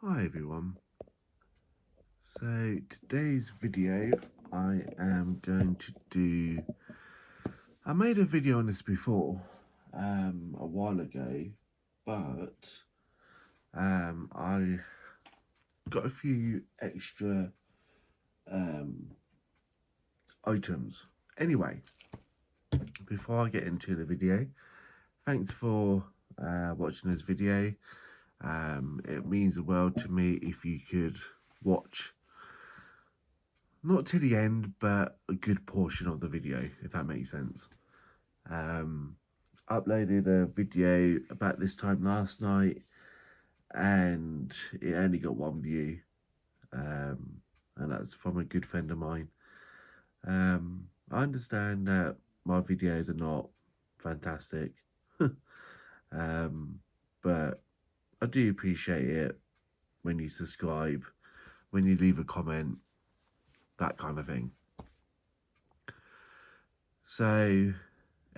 Hi everyone. So today's video I am going to do, I made a video on this before a while ago, but I got a few extra items. Anyway, before I get into the video, thanks for watching this video. It means the world to me if you could watch not to the end, but a good portion of the video, if that makes sense. Uploaded a video about this time last night, and it only got one view, and that's from a good friend of mine. I understand that my videos are not fantastic, but I do appreciate it when you subscribe, when you leave a comment, that kind of thing. So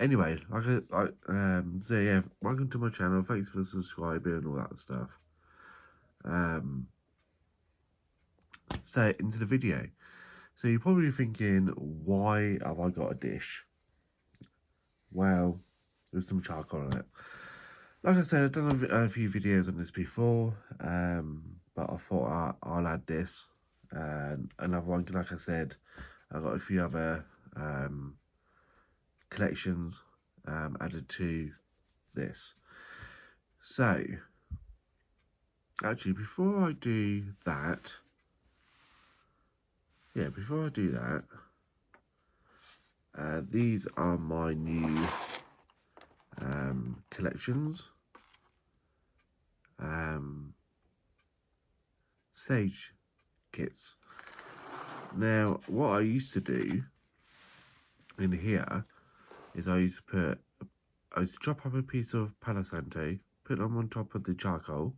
anyway, so yeah, welcome to my channel. Thanks for subscribing and all that stuff. So into the video. So you're probably thinking, why have I got a dish? Well, there's some charcoal on it. Like I said, I've done a few videos on this before, but I thought I'll add this. And another one, like I said, I've got a few other collections added to this. So, actually, before I do that, these are my new collections. Sage kits. Now, what I used to do in here is I used to chop up a piece of Palo Santo, put them on top of the charcoal.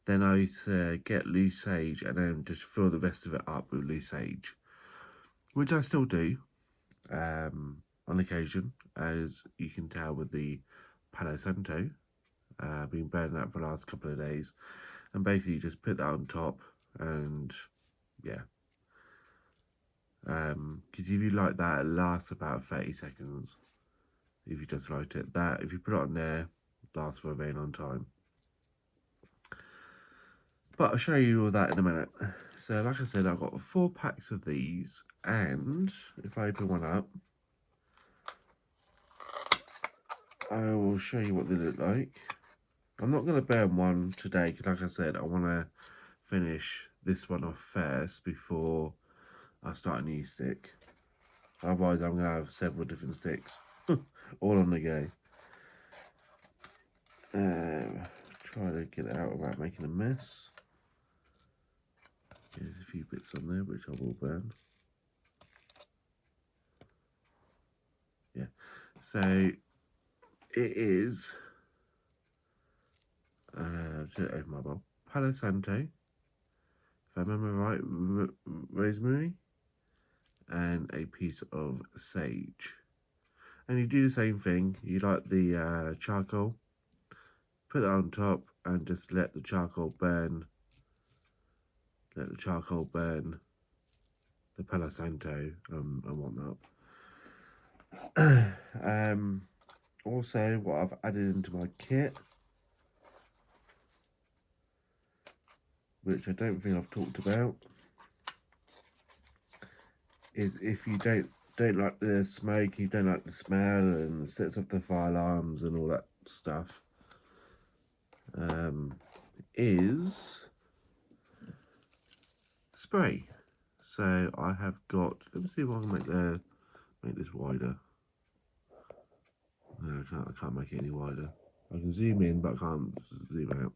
Then I used to get loose sage and then just fill the rest of it up with loose sage, which I still do on occasion, as you can tell with the Palo Santo. I've been burning that for the last couple of days, and basically just put that on top, and yeah. Because if you light that, it lasts about 30 seconds. If you just light it, that if you put it on there, it lasts for a very long time. But I'll show you all that in a minute. So like I said, I've got 4 packs of these, and if I open one up, I will show you what they look like. I'm not going to burn one today, because like I said, I want to finish this one off first before I start a new stick. Otherwise, I'm going to have several different sticks, all on the go. Try to get it out without making a mess. There's a few bits on there which I will burn. Yeah, so it is my bowl. Palo Santo, if I remember right, rosemary, and a piece of sage. And you do the same thing. You light the charcoal, put it on top, and just let the charcoal burn. Let the charcoal burn the Palo Santo and whatnot. Also, what I've added into my kit, which I don't think I've talked about, is if you don't like the smoke, you don't like the smell, and sets off the fire alarms and all that stuff, is spray. So I have got, let me see if I can make this wider. No, I can't make it any wider. I can zoom in, but I can't zoom out.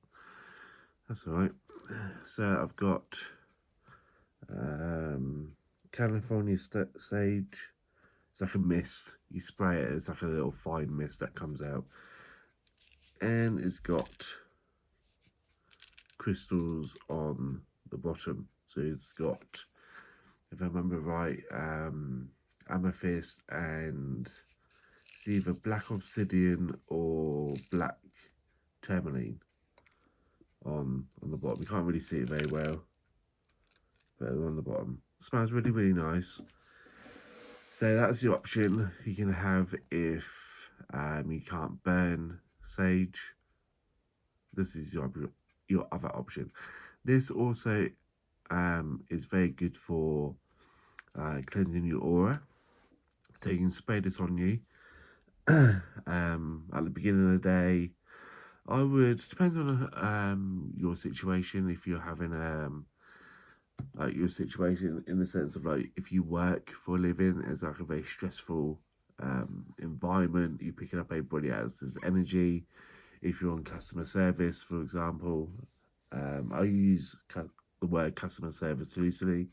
That's all right. So I've got California sage. It's like a mist. You spray it, it's like a little fine mist that comes out. And it's got crystals on the bottom. So it's got, if I remember right, amethyst, and it's either black obsidian or black tourmaline on the bottom. You can't really see it very well, but on the bottom. It smells really, really nice. So that's the option you can have if you can't burn sage. This is your other option. This also is very good for cleansing your aura. So you can spray this on you at the beginning of the day. I would, depends on your situation. If you're having like your situation in the sense of like if you work for a living, it's like a very stressful environment. You're picking up everybody else's energy. If you're on customer service, for example, I use the word customer service loosely.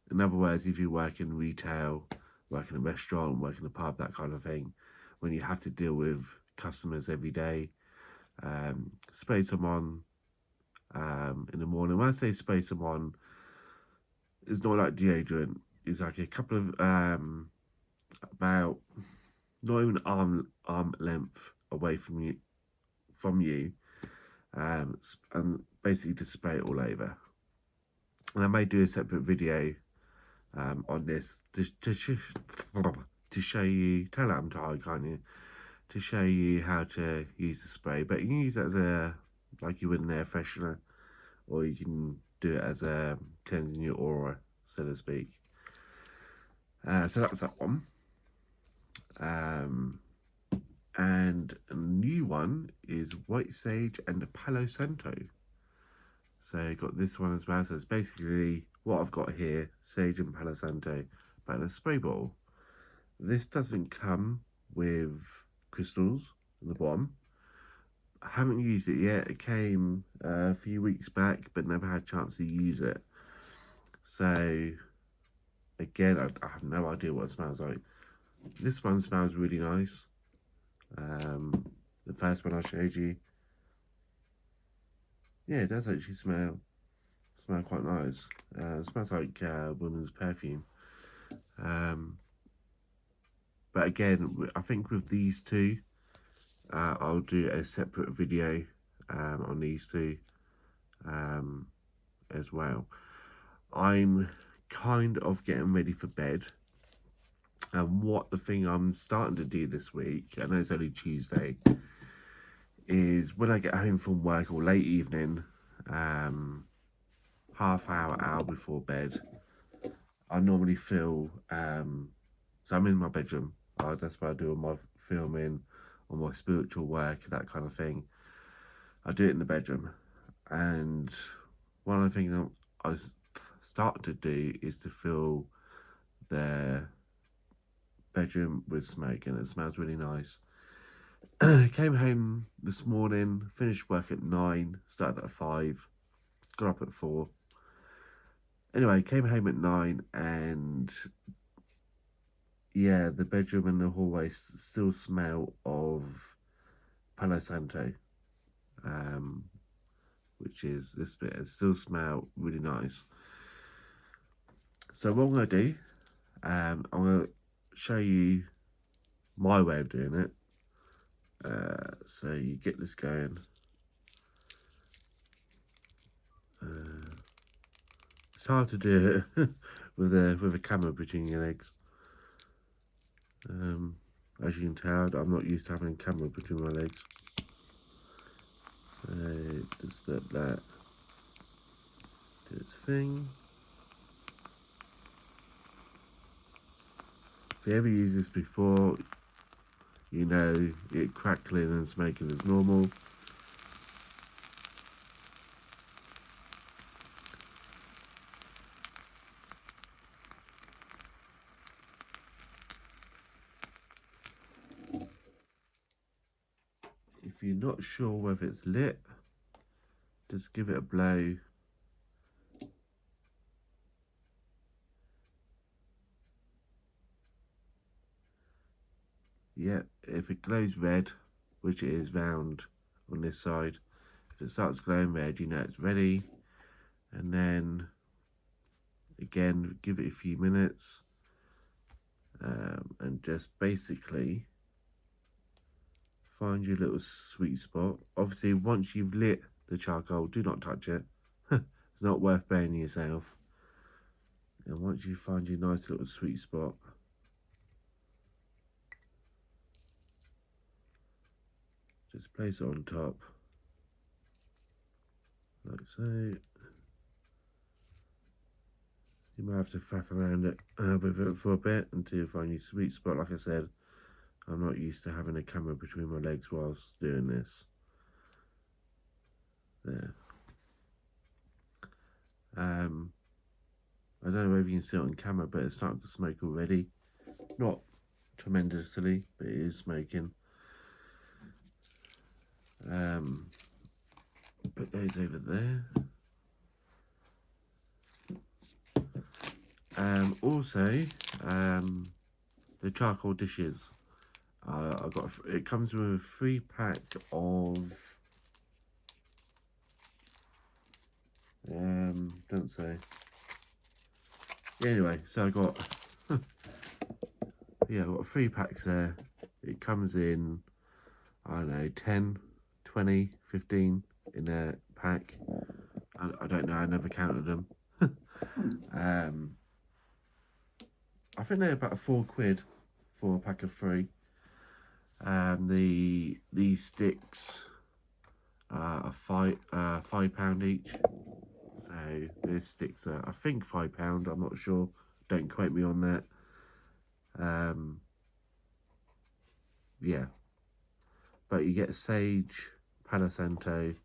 In other words, if you work in retail, work in a restaurant, work in a pub, that kind of thing, when you have to deal with customers every day, spray someone in the morning. When I say spray someone, it's not like deodorant. It's like a couple of about not even arm length away from you, and basically just spray it all over. And I may do a separate video on this to show you. Tell it I'm tired, can't you? To show you how to use the spray, but you can use it as a like you would an air freshener, or you can do it as a cleansing your aura, so to speak. So that's that one. And a new one is white sage and Palo Santo. So I got this one as well. So it's basically what I've got here, sage and Palo Santo, but in a spray bottle. This doesn't come with crystals on the bottom. I haven't used it yet. It came a few weeks back, but never had a chance to use it. So again, I have no idea what it smells like. This one smells really nice. The first one I showed you, yeah, it does actually smell quite nice. It smells like women's perfume. But again, I think with these two, I'll do a separate video on these two as well. I'm kind of getting ready for bed. And what the thing I'm starting to do this week, I know it's only Tuesday, is when I get home from work or late evening, half hour before bed, I normally feel, so I'm in my bedroom, that's where I do all my filming, all my spiritual work, that kind of thing. I do it in the bedroom. And one of the things I start to do is to fill the bedroom with smoke, and it smells really nice. Came home this morning, finished work at 9, started at 5, got up at 4. Anyway, came home at 9, and yeah, the bedroom and the hallway still smell of Palo Santo, which is this bit. It still smell really nice. So what I'm going to do, I'm going to show you my way of doing it. So you get this going. It's hard to do it with a camera between your legs. As you can tell, I'm not used to having a camera between my legs. So just let that do its thing. If you ever used this before, you know it crackling and smoking is normal. If you're not sure whether it's lit, just give it a blow. Yeah, if it glows red, which it is round on this side, if it starts glowing red, you know it's ready. And then again, give it a few minutes, and just basically find your little sweet spot. Obviously, once you've lit the charcoal. Do not touch it. It's not worth burning yourself. And once you find your nice little sweet spot, just place it on top, like so. You might have to faff around it with it for a bit until you find your sweet spot. Like I said, I'm not used to having a camera between my legs whilst doing this. There. I don't know if you can see it on camera, but it's starting to smoke already. Not tremendously, but it is smoking. Put those over there. Also, the charcoal dishes. I got it comes with a free pack of. Don't say. Anyway, so I got yeah, I got 3 packs there. It comes in, I don't know, 10, 20, 15 in a pack. I don't know, I never counted them. I think they're about £4 for a pack of 3. These sticks are £5 each. So these sticks are, I think, £5. I'm not sure. Don't quote me on that. Yeah, but you get sage, Palo Santo,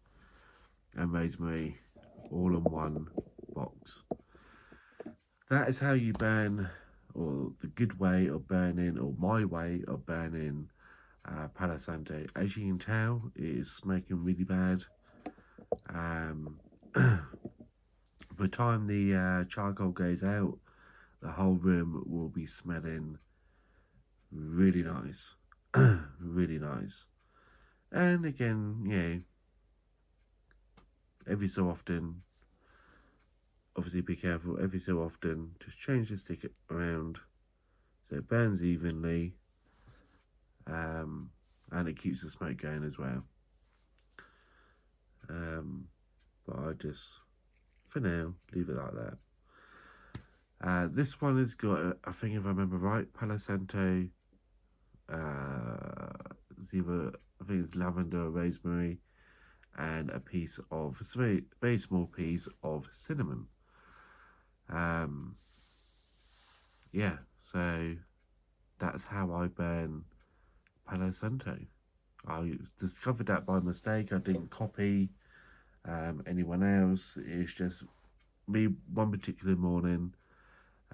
and rosemary all in one box. That is how you burn, or the good way of burning, or my way of burning Palo Santo. As you can tell, it is smoking really bad. By the time the charcoal goes out, the whole room will be smelling really nice. Really nice. And again, every so often, obviously be careful, every so often, just change the stick around so it burns evenly, and it keeps the smoke going as well. But I just, for now, leave it like that. This one has got, I think if I remember right, Palo Santo, it's either, I think it's lavender or rosemary, and a piece of, a very, very small piece of cinnamon. Yeah, so that's how I burn Palo Santo. I discovered that by mistake. I didn't copy anyone else. It's just me one particular morning.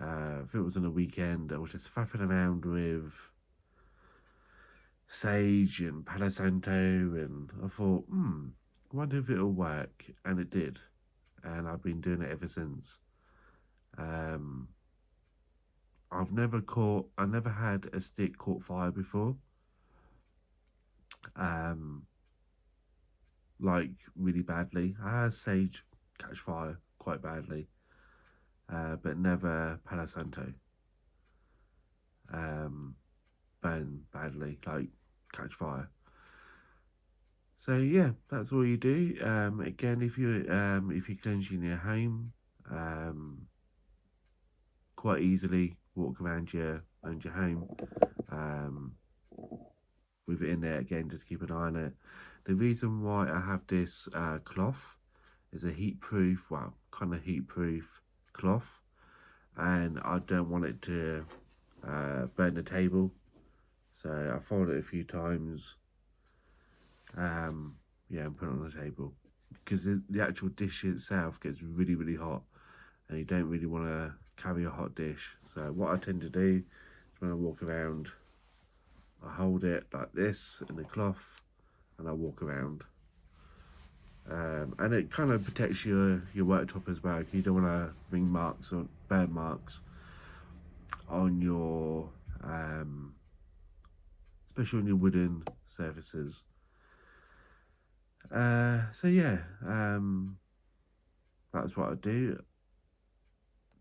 If it was on a weekend, I was just faffing around with sage and Palo Santo, and I thought, I wonder if it'll work, and it did, and I've been doing it ever since. I never had a stick caught fire before. Like really badly. I had sage catch fire quite badly, but never Palo Santo. Burn badly, like catch fire. So yeah, that's all you do. Again, if you're cleansing your home, quite easily walk around your home. With it in there again, just keep an eye on it. The reason why I have this cloth is a heat-proof, well, kind of heat-proof cloth, and I don't want it to burn the table. So I fold it a few times, and put it on the table, because the actual dish itself gets really, really hot, and you don't really want to carry a hot dish. So what I tend to do is when I walk around, I hold it like this in the cloth, and I walk around. And it kind of protects your worktop as well. You don't want to ring marks or burn marks on your, especially on your wooden surfaces. So yeah, that's what I do.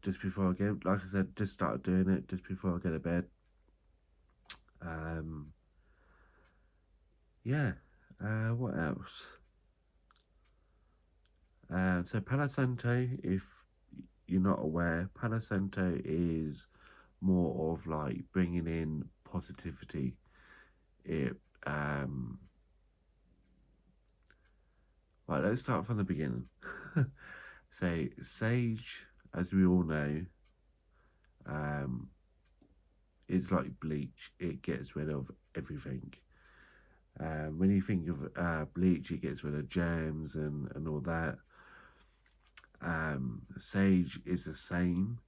Just before I go, like I said, just started doing it just before I go to bed. Yeah. What else? So Palo Santo, if you're not aware, Palo Santo is more of like bringing in positivity. It Right, let's start from the beginning. So sage, as we all know, um, is like bleach. It gets rid of everything. When you think of bleach, it gets rid of germs and all that. Sage is the same,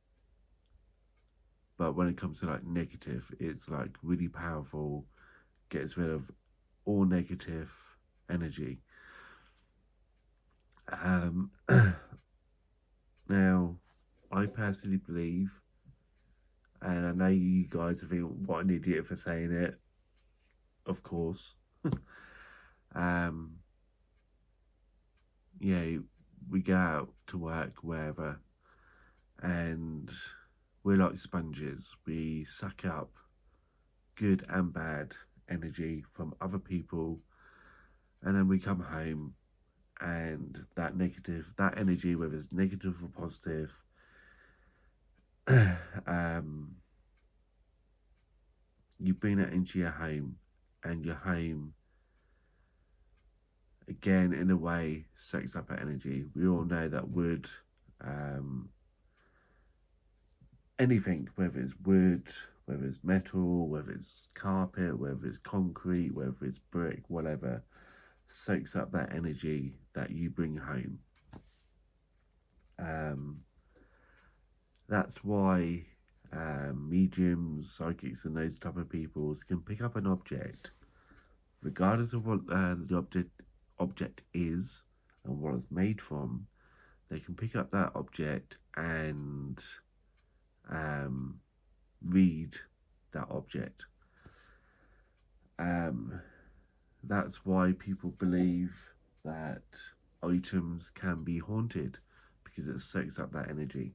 but when it comes to like negative, it's like really powerful, gets rid of all negative energy. Um, Now, I personally believe, and I know you guys are thinking, what an idiot for saying it, of course. um, yeah, we go out to work wherever, and we're like sponges. We suck up good and bad energy from other people, and then we come home, and that energy, whether it's negative or positive, um, you bring that into your home, and your home, again, in a way, sucks up our energy. We all know that wood, um, anything, whether it's wood, whether it's metal, whether it's carpet, whether it's concrete, whether it's brick, whatever, soaks up that energy that you bring home. Um, that's why mediums, psychics, and those type of people can pick up an object, regardless of what the object is and what it's made from. They can pick up that object and um, read that object. Um, that's why people believe that items can be haunted, because it soaks up that energy.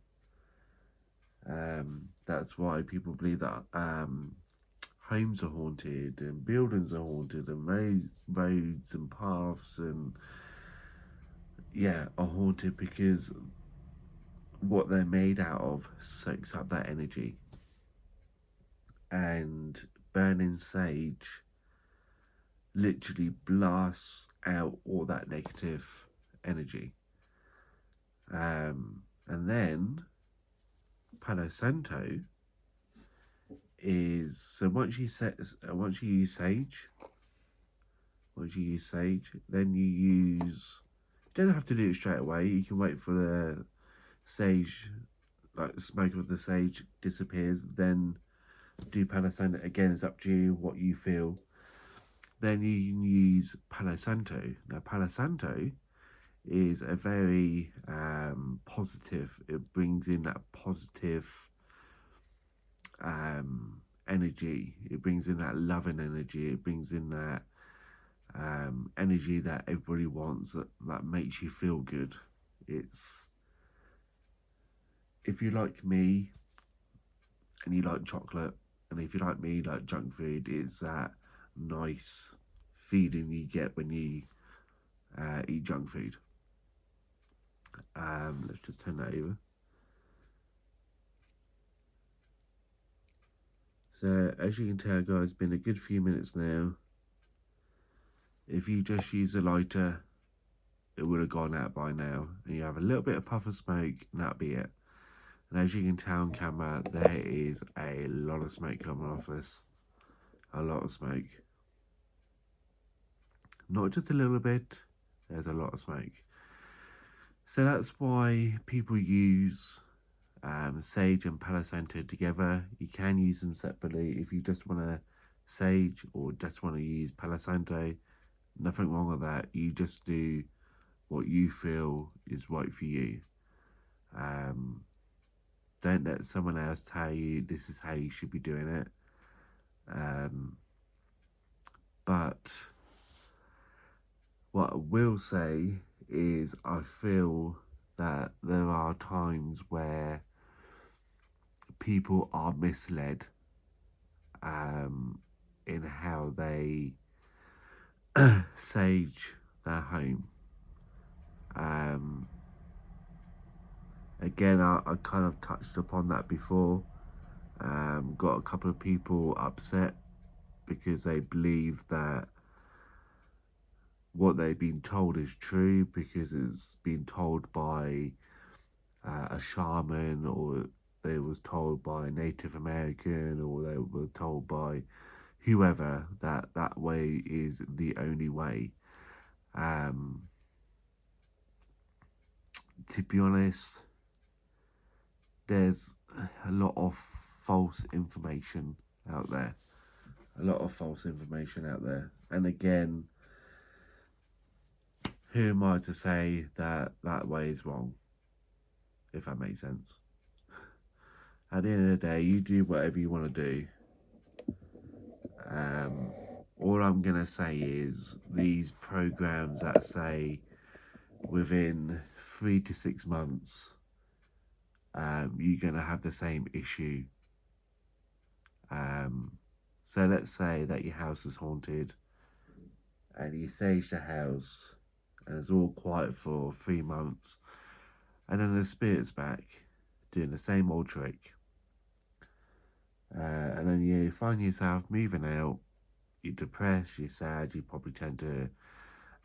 That's why people believe that homes are haunted and buildings are haunted and roads and paths and are haunted, because what they're made out of soaks up that energy. And burning sage literally blasts out all that negative energy. And then Palo Santo is, so once you use sage, then you don't have to do it straight away. You can wait for the sage, like the smoke of the sage disappears, then do Palo Santo. Again, it's up to you what you feel. Then you can use Palo Santo. Now, Palo Santo is a very positive. It brings in that positive energy. It brings in that loving energy. It brings in that energy that everybody wants, that makes you feel good. It's, if you like me and you like chocolate, and if you like me, like junk food, it's that nice feeling you get when you eat junk food. Let's just turn that over. So as you can tell, guys, it's been a good few minutes now. If you just use a lighter, it would have gone out by now. And you have a little bit of puff of smoke, and that'll be it. And as you can tell on camera, there is a lot of smoke coming off this. A lot of smoke. Not just a little bit, there's a lot of smoke. So that's why people use sage and Palo Santo together. You can use them separately if you just want to sage or just want to use Palo Santo. Nothing wrong with that. You just do what you feel is right for you. Don't let someone else tell you this is how you should be doing it. But what I will say is I feel that there are times where people are misled in how they sage their home. Again, I kind of touched upon that before. Got a couple of people upset because they believe that what they've been told is true because it's been told by a shaman, or they was told by a Native American, or they were told by whoever that that way is the only way. Um, to be honest, there's a lot of false information out there. A lot of false information out there. And again, who am I to say that that way is wrong, if that makes sense? At the end of the day, you do whatever you want to do. Um, all I'm going to say is these programs that say within 3 to 6 months, you're going to have the same issue. So let's say that your house is haunted and you sage the house and it's all quiet for 3 months, and then the spirit's back doing the same old trick. And then you find yourself moving out, you're depressed, you're sad, you probably turn to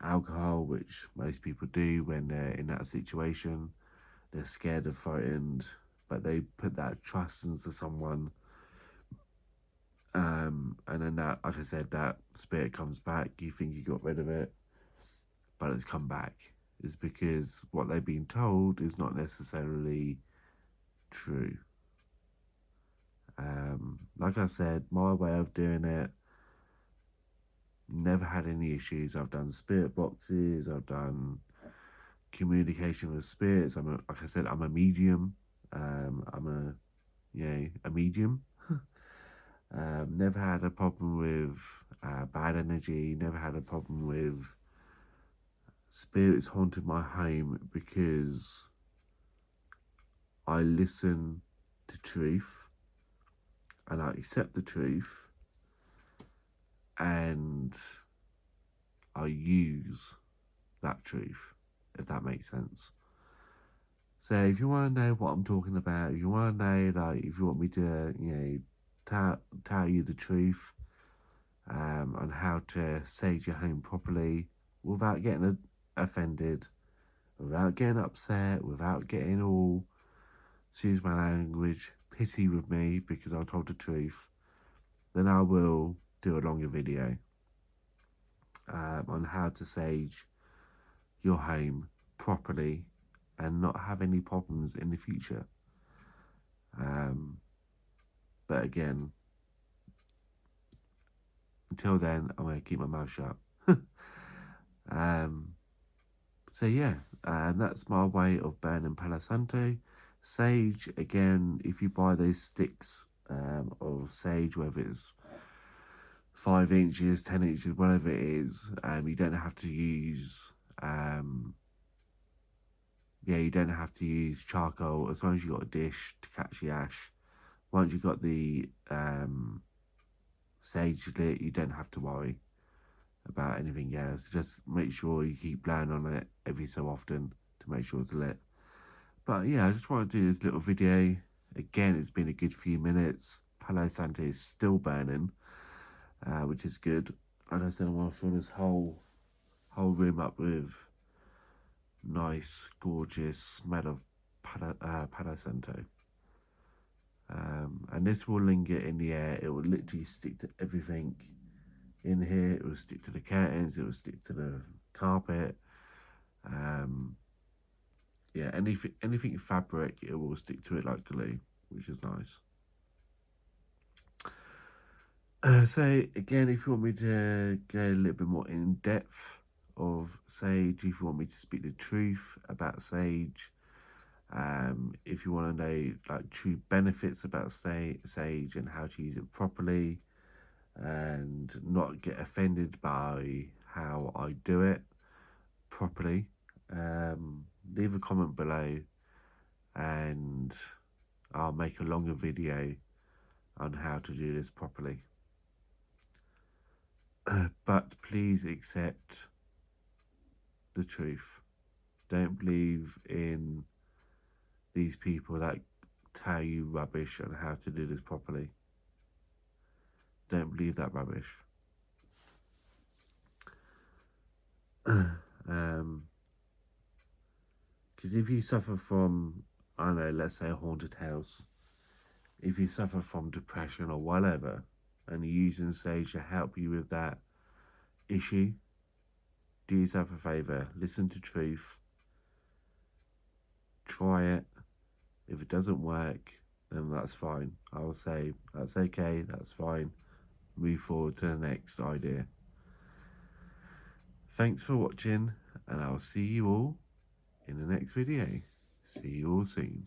alcohol, which most people do when they're in that situation. They're scared or frightened, but they put that trust into someone. And then that, like I said, that spirit comes back. You think you got rid of it, but it's come back. It's because what they've been told is not necessarily true. Like I said, my way of doing it, never had any issues. I've done spirit boxes, I've done communication with spirits. Like I said, I'm a medium. I'm a medium. Never had a problem with bad energy. Never had a problem with spirits haunting my home because I listen to truth and I accept the truth and I use that truth, if that makes sense. So if you want to know what I'm talking about, if you want to know, like, if you want me to, tell you the truth, on how to sage your home properly without getting offended, without getting upset, without getting all, excuse my language, pissy with me because I told the truth, then I will do a longer video on how to sage your home properly and not have any problems in the future. But again, until then, I'm going to keep my mouth shut. um, so yeah, that's my way of burning Palo Santo. Sage, again, if you buy those sticks of sage, whether it's 5 inches, 10 inches, whatever it is, you don't have to use, you don't have to use charcoal as long as you've got a dish to catch the ash. Once you've got the sage lit, you don't have to worry about anything else. Just make sure you keep blowing on it every so often to make sure it's lit. But yeah, I just want to do this little video. Again, it's been a good few minutes. Palo Santo is still burning, which is good. Like I said, I want to fill this whole room up with nice, gorgeous smell of Palo Santo. And this will linger in the air. It will literally stick to everything in here. It will stick to the curtains. It will stick to the carpet. Yeah, anything fabric, it will stick to it like glue, which is nice. So again, if you want me to go a little bit more in depth of sage, if you want me to speak the truth about sage, if you want to know like true benefits about sage and how to use it properly and not get offended by how I do it properly, leave a comment below and I'll make a longer video on how to do this properly. But please accept the truth. Don't believe in these people that tell you rubbish on how to do this properly. Don't believe that rubbish. Because if you suffer from, I don't know, let's say a haunted house, if you suffer from depression or whatever, and you're using sage to help you with that issue, do yourself a favour, listen to truth, try it. If it doesn't work, then that's fine. I will say that's okay, that's fine. Move forward to the next idea. Thanks for watching, and I'll see you all in the next video. See you all soon.